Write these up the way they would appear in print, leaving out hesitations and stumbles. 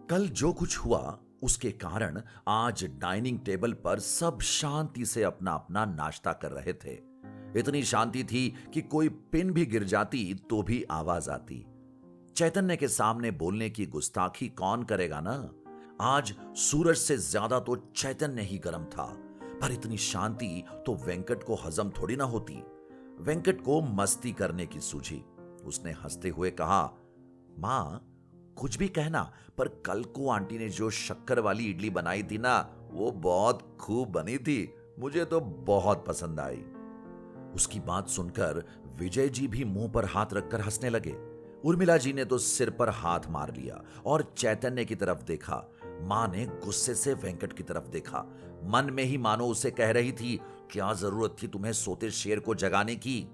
कल जो कुछ हुआ उसके कारण आज डाइनिंग टेबल पर सब शांति से अपना अपना नाश्ता कर रहे थे। इतनी शांति थी कि कोई पिन भी गिर जाती तो भी आवाज आती। चैतन्य के सामने बोलने की गुस्ताखी कौन करेगा ना। आज सूरज से ज्यादा तो चैतन्य ही गर्म था। पर इतनी शांति तो वेंकट को हजम थोड़ी ना होती। वेंकट को मस्ती करने की सूझी। उसने हंसते हुए कहा, मां, कुछ भी कहना, पर कल को आंटी ने जो शक्कर वाली इडली बनाई थी ना, वो बहुत खूब बनी थी। मुझे तो बहुत पसंद आई। उसकी बात सुनकर विजय जी भी मुंह पर हाथ रखकर हंसने लगे। उर्मिला जी ने तो सिर पर हाथ मार लिया और चैतन्य की तरफ देखा। मां ने गुस्से से वेंकट की तरफ देखा। मन में ही मानो उसे कह रही थी, क्या जरूरत थी तुम्हें सोते शेर को जगाने की।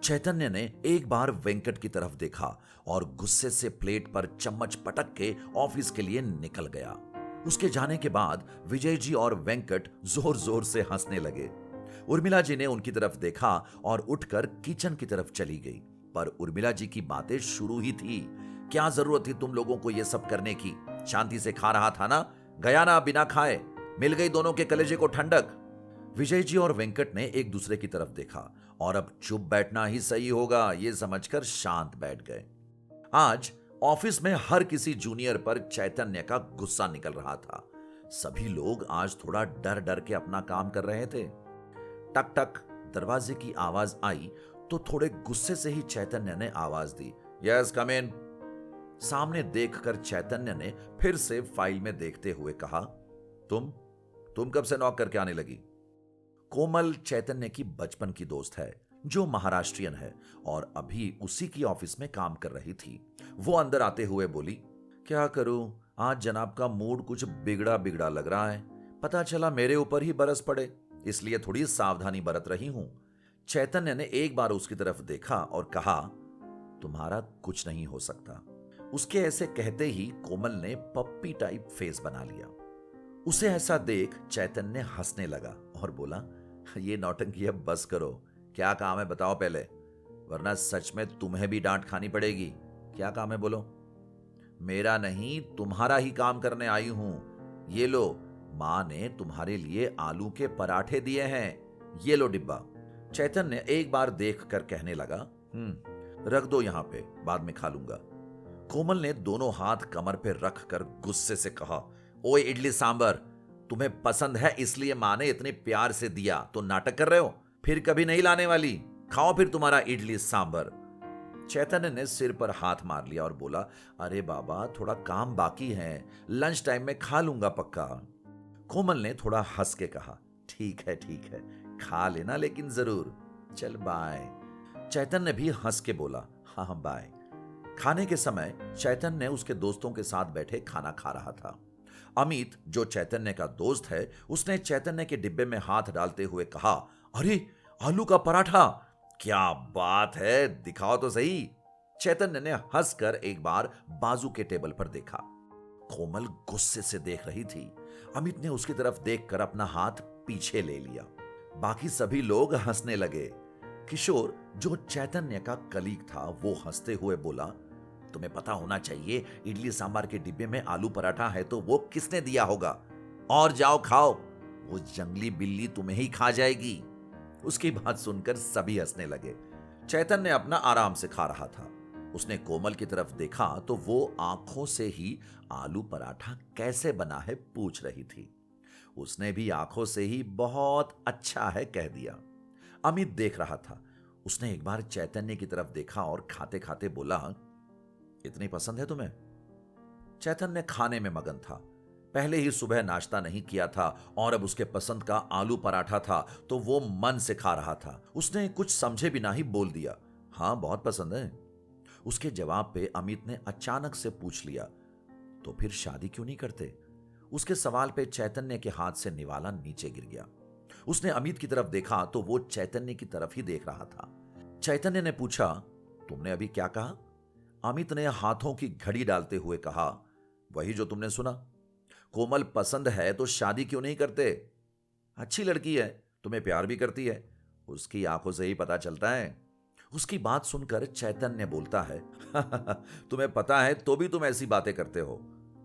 चैतन्य ने एक बार वेंकट की तरफ देखा और गुस्से से प्लेट पर चम्मच पटक के ऑफिस के लिए निकल गया। उसके जाने के बाद विजय जी और वेंकट जोर जोर से हंसने लगे। उर्मिला जी ने उनकी तरफ देखा और उठकर किचन की तरफ चली गई। पर उर्मिला जी की बातें शुरू ही थी। क्या जरूरत थी तुम लोगों को यह सब करने की? शांति से खा रहा था ना, गया ना बिना खाए। मिल गई दोनों के कलेजे को ठंडक। विजय जी और वेंकट ने एक दूसरे की तरफ देखा और अब चुप बैठना ही सही होगा यह समझकर शांत बैठ गए। आज ऑफिस में हर किसी जूनियर पर चैतन्य का गुस्सा निकल रहा था। सभी लोग आज थोड़ा डर डर के अपना काम कर रहे थे। टक टक दरवाजे की आवाज आई तो थोड़े गुस्से से ही चैतन्य ने आवाज दी, यस कम इन। सामने देखकर चैतन्य ने फिर से फाइल में देखते हुए कहा, तुम कब से नॉक करके आने लगी? कोमल चैतन्य की बचपन की दोस्त है जो महाराष्ट्रियन है और अभी उसी की ऑफिस में काम कर रही थी। वो अंदर आते हुए बोली, क्या करूं, आज जनाब का मूड कुछ बिगड़ा बिगड़ा लग रहा है। पता चला मेरे ऊपर ही बरस पड़े, इसलिए थोड़ी सावधानी बरत रही हूं। चैतन्य ने एक बार उसकी तरफ देखा और कहा, तुम्हारा कुछ नहीं हो सकता। उसके ऐसे कहते ही कोमल ने पप्पी टाइप फेस बना लिया। उसे ऐसा देख चैतन्य हंसने लगा और बोला, ये नौटंकी अब बस करो। क्या काम है बताओ पहले, वरना सच में तुम्हें भी डांट खानी पड़ेगी। क्या काम है बोलो? मेरा नहीं, तुम्हारा ही काम करने आई हूं। ये लो, मां ने तुम्हारे लिए आलू के पराठे दिए हैं। ये लो डिब्बा। चैतन्य एक बार देख कर कहने लगा, रख दो यहां पे, बाद में खा लूंगा। कोमल ने दोनों हाथ कमर पे रख कर गुस्से से कहा, ओए इडली सांबर, तुम्हें पसंद है इसलिए मां ने इतने प्यार से दिया तो नाटक कर रहे हो? फिर कभी नहीं लाने वाली। खाओ फिर तुम्हारा इडली सांबर। चैतन्य ने सिर पर हाथ मार लिया और बोला, अरे बाबा, थोड़ा काम बाकी है, लंच टाइम में खा लूंगा पक्का। कोमल ने थोड़ा हंस के कहा, ठीक है, खा लेना लेकिन जरूर। चल बाय। चैतन्य भी हंस के बोला, हाँ बाय। खाने के समय चैतन्य उसके दोस्तों के साथ बैठे खाना खा रहा था। अमित, जो चैतन्य का दोस्त है, उसने चैतन्य के डिब्बे में हाथ डालते हुए कहा, अरे आलू का पराठा, क्या बात है, दिखाओ तो सही। चैतन्य ने हंसकर एक बार बाजू के टेबल पर देखा। कोमल गुस्से से देख रही थी। अमित ने उसकी तरफ देखकर अपना हाथ पीछे ले लिया। बाकी सभी लोग हंसने लगे। किशोर, जो चैतन्य का कलीग था, वो हंसते हुए बोला, तुम्हें पता होना चाहिए, इडली सांबार के डिब्बे में आलू पराठा है तो वो किसने दिया होगा? और जाओ खाओ, वो जंगली बिल्ली तुम्हें ही खा जाएगी। उसकी बात सुनकर सभी हंसने लगे। चैतन्य अपना आराम से खा रहा था। उसने कोमल की तरफ देखा तो वो आंखों से ही आलू पराठा कैसे बना है पूछ रही थी। उसने भी आंखों से ही बहुत अच्छा है कह दिया। अमित देख रहा था। उसने एक बार चैतन्य की तरफ देखा और खाते खाते बोला, इतनी पसंद है तुम्हें? चैतन्य खाने में मगन था। पहले ही सुबह नाश्ता नहीं किया था और अब उसके पसंद का आलू पराठा था तो वो मन से खा रहा था। उसने कुछ समझे बिना ही बोल दिया, हाँ बहुत पसंद है। उसके जवाब पे अमित ने अचानक से पूछ लिया, तो फिर शादी क्यों नहीं करते? उसके सवाल पे चैतन्य के हाथ से निवाला नीचे गिर गया। उसने अमित की तरफ देखा तो वो चैतन्य की तरफ ही देख रहा था। चैतन्य ने पूछा, तुमने अभी क्या कहा? अमित ने हाथों की घड़ी डालते हुए कहा, वही जो तुमने सुना। कोमल पसंद है तो शादी क्यों नहीं करते? अच्छी लड़की है, तुम्हें प्यार भी करती है, उसकी आंखों से ही पता चलता है। उसकी बात सुनकर चैतन्य बोलता है, तुम्हें पता है तो भी तुम ऐसी बातें करते हो।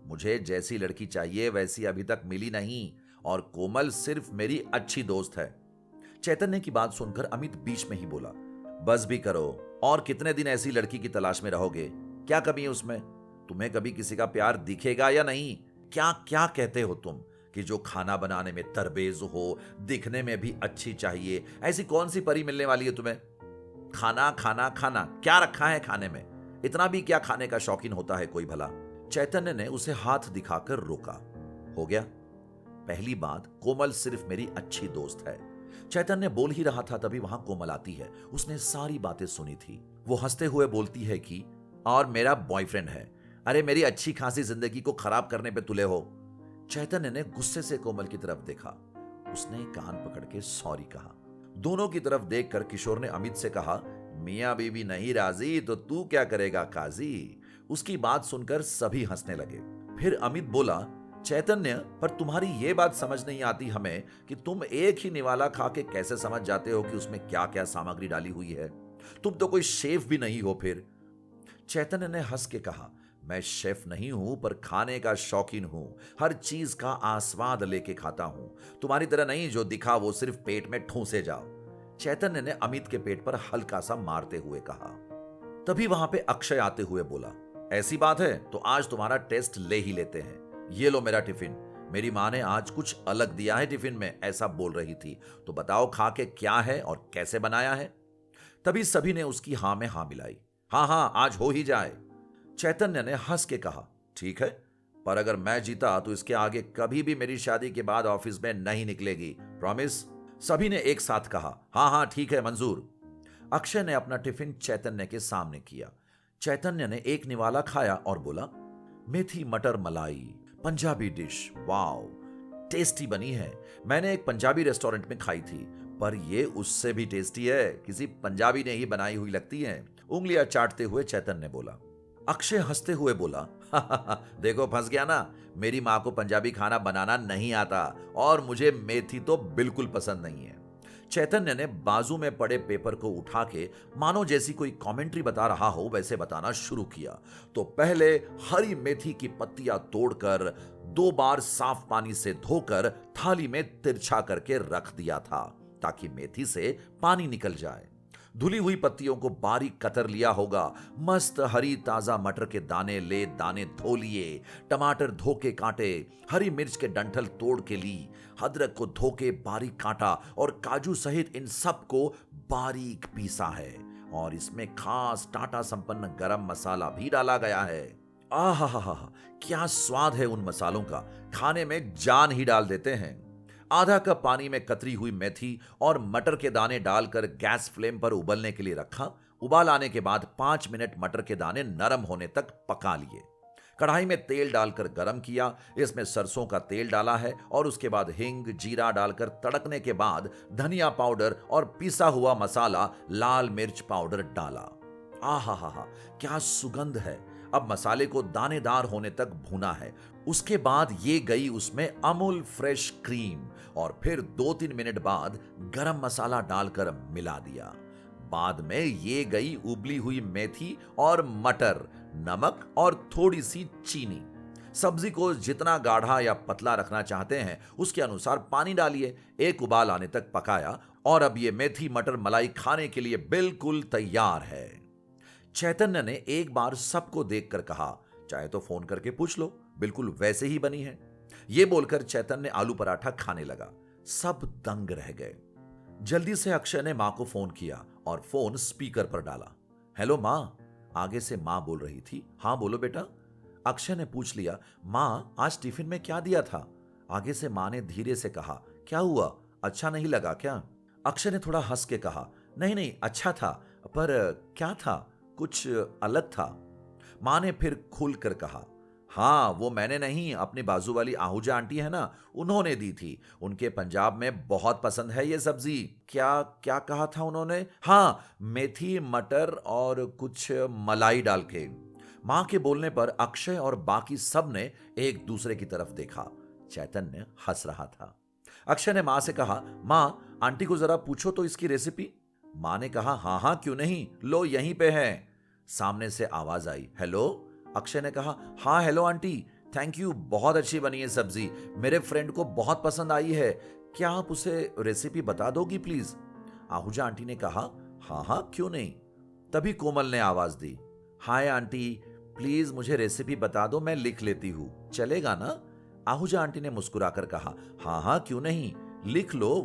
मुझे जैसी लड़की चाहिए वैसी अभी तक मिली नहीं, और कोमल सिर्फ मेरी अच्छी दोस्त है। चैतन्य की बात सुनकर अमित बीच में ही बोला, बस भी करो, और कितने दिन ऐसी लड़की की तलाश में रहोगे? क्या कमी है उसमें? तुम्हें कभी किसी का प्यार दिखेगा या नहीं? क्या क्या कहते हो तुम कि जो खाना बनाने में तरबेज हो, दिखने में भी अच्छी चाहिए, ऐसी कौन सी परी मिलने वाली है तुम्हें? खाना खाना खाना, क्या रखा है खाने में? इतना भी क्या खाने का शौकीन होता है कोई भला? चैतन्य ने उसे हाथ दिखाकर रोका। हो गया? पहली बात, कोमल सिर्फ मेरी अच्छी दोस्त है। चैतन्य बोल ही रहा था तभी वहां कोमल आती है। उसने सारी बातें सुनी थी। वो हंसते हुए बोलती है कि और मेरा बॉयफ्रेंड है। अरे मेरी अच्छी खासी जिंदगी को खराब करने पे तुले हो। चैतन्य ने गुस्से से कोमल की तरफ देखा। उसने कान पकड़ के सॉरी कहा। दोनों की तरफ देखकर किशोर ने अमित से कहा, मियां बीवी नहीं राजी तो तू क्या करेगा काजी? उसकी बात सुनकर सभी हंसने लगे। फिर अमित बोला, चैतन्य, पर तुम्हारी यह बात समझ नहीं आती हमें कि तुम एक ही निवाला खा के कैसे समझ जाते हो कि उसमें क्या क्या सामग्री डाली हुई है? तुम तो कोई शेफ भी नहीं हो फिर। चैतन्य ने हंस के कहा, मैं शेफ नहीं हूं पर खाने का शौकीन हूं। हर चीज का आस्वाद लेके खाता हूं। तुम्हारी तरह नहीं जो दिखा वो सिर्फ पेट में ठूंसे जाओ। चैतन्य ने अमित के पेट पर हल्का सा मारते हुए कहा। तभी वहां पे अक्षय आते हुए बोला, ऐसी बात है तो आज तुम्हारा टेस्ट ले ही लेते हैं। ये लो मेरा टिफिन। मेरी माँ ने आज कुछ अलग दिया है टिफिन में, ऐसा बोल रही थी। तो बताओ खा के क्या है और कैसे बनाया है? तभी सभी ने उसकी हां में हां मिलाई। हाँ हाँ, आज हो ही जाए। चैतन्य ने हंस के कहा, ठीक है, पर अगर मैं जीता तो इसके आगे कभी भी मेरी शादी के बाद ऑफिस में नहीं निकलेगी। प्रॉमिस? सभी ने एक साथ कहा, हाँ हाँ ठीक है, मंजूर। अक्षय ने अपना टिफिन चैतन्य के सामने किया। चैतन्य ने एक निवाला खाया और बोला, मेथी मटर मलाई, पंजाबी डिश, वाओ, टेस्टी बनी है। मैंने एक पंजाबी रेस्टोरेंट में खाई थी, पर यह उससे भी टेस्टी है। किसी पंजाबी ने ही बनाई हुई लगती है। उंगलियां चाटते हुए चैतन्य ने बोला। अक्षय हंसते हुए बोला, देखो फंस गया ना। मेरी मां को पंजाबी खाना बनाना नहीं आता और मुझे मेथी तो बिल्कुल पसंद नहीं है। चैतन्य ने बाजू में पड़े पेपर को उठा के मानो जैसी कोई कमेंट्री बता रहा हो वैसे बताना शुरू किया। तो पहले हरी मेथी की पत्तियां तोड़कर 2 बार साफ पानी से धोकर थाली में तिरछा करके रख दिया था ताकि मेथी से पानी निकल जाए। धुली हुई पत्तियों को बारीक कतर लिया होगा। मस्त हरी ताजा मटर के दाने ले दाने धो लिए। टमाटर धो के काटे। हरी मिर्च के डंठल तोड़ के ली। अदरक को धो के बारीक काटा और काजू सहित इन सब को बारीक पीसा है। और इसमें खास टाटा संपन्न गरम मसाला भी डाला गया है। आहा, क्या स्वाद है उन मसालों का, खाने में जान ही डाल देते हैं। आधा कप पानी में कतरी हुई मेथी और मटर के दाने डालकर गैस फ्लेम पर उबलने के लिए रखा। उबाल आने के बाद 5 मिनट मटर के दाने नरम होने तक पका लिए। कढ़ाई में तेल डालकर गरम किया। इसमें सरसों का तेल डाला है और उसके बाद हिंग जीरा डालकर तड़कने के बाद धनिया पाउडर और पिसा हुआ मसाला लाल मिर्च पाउडर डाला। आहा, क्या सुगंध है। अब मसाले को दानेदार होने तक भूना है। उसके बाद ये गई उसमें अमूल फ्रेश क्रीम और फिर 2-3 मिनट बाद गरम मसाला डालकर मिला दिया। बाद में ये गई उबली हुई मेथी और मटर, नमक और थोड़ी सी चीनी। सब्जी को जितना गाढ़ा या पतला रखना चाहते हैं उसके अनुसार पानी डालिए। एक उबाल आने तक पकाया और अब ये मेथी मटर मलाई खाने के लिए बिल्कुल तैयार है। चैतन्य ने एक बार सबको देखकर कहा, चाहे तो फोन करके पूछ लो, बिल्कुल वैसे ही बनी है। यह बोलकर चैतन्य आलू पराठा खाने लगा। सब दंग रह गए। जल्दी से अक्षय ने मां को फोन किया और फोन स्पीकर पर डाला। हेलो मां, आगे से मां बोल रही थी। हां बोलो बेटा। अक्षय ने पूछ लिया, मां आज टिफिन में क्या दिया था? आगे से मां ने धीरे से कहा, क्या हुआ, अच्छा नहीं लगा क्या? अक्षय ने थोड़ा हंस के कहा, नहीं नहीं अच्छा था, पर क्या था, कुछ अलग था। मां ने फिर खुलकर कहा, हाँ वो मैंने नहीं, अपनी बाजू वाली आहूजा आंटी है ना, उन्होंने दी थी। उनके पंजाब में बहुत पसंद है ये सब्जी। क्या क्या कहा था उन्होंने? हाँ, मेथी मटर और कुछ मलाई डाल के। मां के बोलने पर अक्षय और बाकी सब ने एक दूसरे की तरफ देखा। चैतन्य हंस रहा था। अक्षय ने मां से कहा, मां आंटी को जरा पूछो तो इसकी रेसिपी। मां ने कहा, हाँ हाँ क्यों नहीं, लो यहीं पे है। सामने से आवाज आई, हेलो। अक्षय ने कहा, हाँ हेलो आंटी, थैंक यू, बहुत अच्छी बनी है सब्जी, मेरे फ्रेंड को बहुत पसंद आई है। क्या आप उसे रेसिपी बता दोगी प्लीज? आहूजा आंटी ने कहा, हाँ हाँ क्यों नहीं। तभी कोमल ने आवाज दी, हाय आंटी, प्लीज मुझे रेसिपी बता दो, मैं लिख लेती हूं, चलेगा ना? आहूजा आंटी ने मुस्कुराकर कहा, हाँ हाँ क्यों नहीं, लिख लो।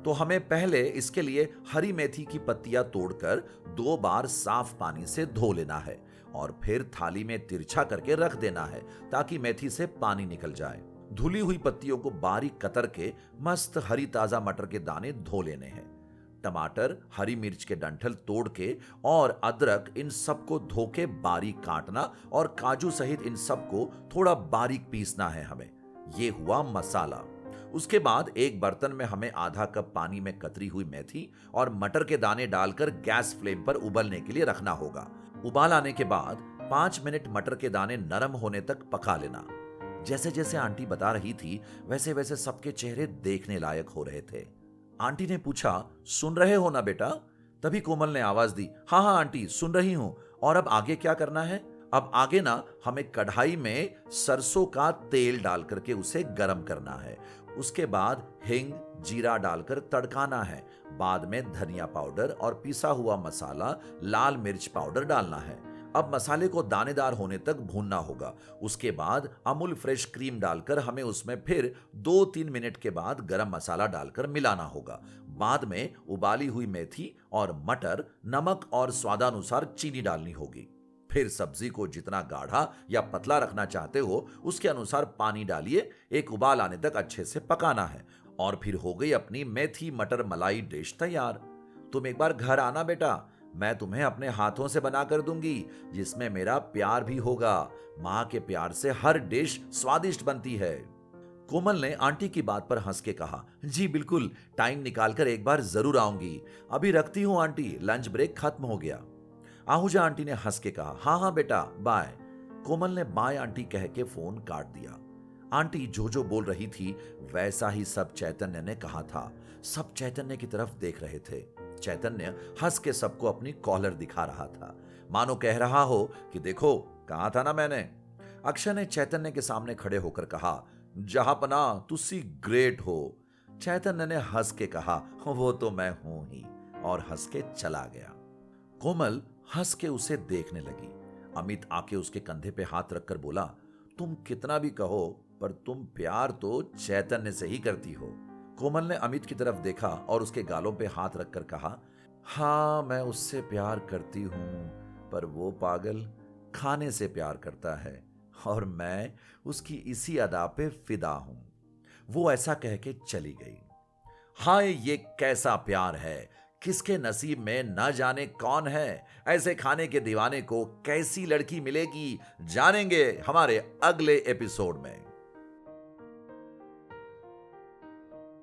तो हमें पहले इसके लिए हरी मेथी की पत्तियां तोड़कर 2 बार साफ पानी से धो लेना है और फिर थाली में तिरछा करके रख देना है ताकि मेथी से पानी निकल जाए। धुली हुई पत्तियों को बारीक कतर के मस्त हरी ताजा मटर के दाने धो लेने हैं। टमाटर, हरी मिर्च के डंठल तोड़ के और अदरक, इन सबको धो के बारीक काटना और काजू सहित इन सबको थोड़ा बारीक पीसना है हमें। ये हुआ मसाला। उसके बाद एक बर्तन में हमें आधा कप पानी में कतरी हुई मेथी और मटर के दाने डालकर गैस फ्लेम पर उबलने के लिए रखना होगा। उबाल आने के बाद 5 मिनट मटर के दाने नरम होने तक पका लेना। जैसे जैसे आंटी बता रही थी वैसे वैसे सबके चेहरे देखने लायक हो रहे थे। आंटी ने पूछा, सुन रहे हो ना बेटा? तभी कोमल ने आवाज दी, हाँ हाँ आंटी सुन रही हूं। और अब आगे क्या करना है? अब आगे ना हमें कढ़ाई में सरसों का तेल डाल करके उसे गर्म करना है। उसके बाद हिंग, जीरा डालकर तड़काना है। बाद में धनिया पाउडर और पिसा हुआ मसाला, लाल मिर्च पाउडर डालना है। अब मसाले को दानेदार होने तक भूनना होगा। उसके बाद अमूल फ्रेश क्रीम डालकर हमें उसमें फिर 2-3 मिनट के बाद गरम मसाला डालकर मिलाना होगा। बाद में उबाली हुई मेथी और मटर, नमक और स्वादानुसार चीनी डालनी होगी। फिर सब्जी को जितना गाढ़ा या पतला रखना चाहते हो उसके अनुसार पानी डालिए। एक उबाल आने तक अच्छे से पकाना है और फिर हो गई अपनी मेथी मटर मलाई डिश तैयार। तुम एक बार घर आना बेटा, मैं तुम्हें अपने हाथों से बना कर दूंगी, जिसमें मेरा प्यार भी होगा। मां के प्यार से हर डिश स्वादिष्ट बनती है। कोमल ने आंटी की बात पर हंस के कहा, जी बिल्कुल, टाइम निकालकर एक बार जरूर आऊंगी। अभी रखती हूं आंटी, लंच ब्रेक खत्म हो गया। आहूजा आंटी ने हंस के कहा, हाँ हाँ बेटा बाय। कोमल ने बाय आंटी कह के फोन काट दिया। आंटी जो जो बोल रही थी वैसा ही सब चैतन्य ने कहा था। सब चैतन्य की तरफ देख रहे थे। चैतन्य हंस के सबको अपनी कॉलर दिखा रहा था, मानो कह रहा हो कि देखो कहा था ना मैंने। अक्षय ने चैतन्य के सामने खड़े होकर कहा, जहापना तुसी ग्रेट हो। चैतन्य ने हंस के कहा, वो तो मैं हूं ही, और हंस के चला गया। कोमल हंस के उसे देखने लगी। अमित आके उसके कंधे पे हाथ रखकर बोला, तुम कितना भी कहो पर तुम प्यार तो चैतन्य से ही करती हो। कोमल ने अमित की तरफ देखा और उसके गालों पे हाथ रखकर कहा, हाँ मैं उससे प्यार करती हूं, पर वो पागल खाने से प्यार करता है और मैं उसकी इसी अदा पे फिदा हूं। वो ऐसा कह के चली गई। हाय ये कैसा प्यार है, किसके नसीब में न जाने कौन है। ऐसे खाने के दीवाने को कैसी लड़की मिलेगी, जानेंगे हमारे अगले एपिसोड में।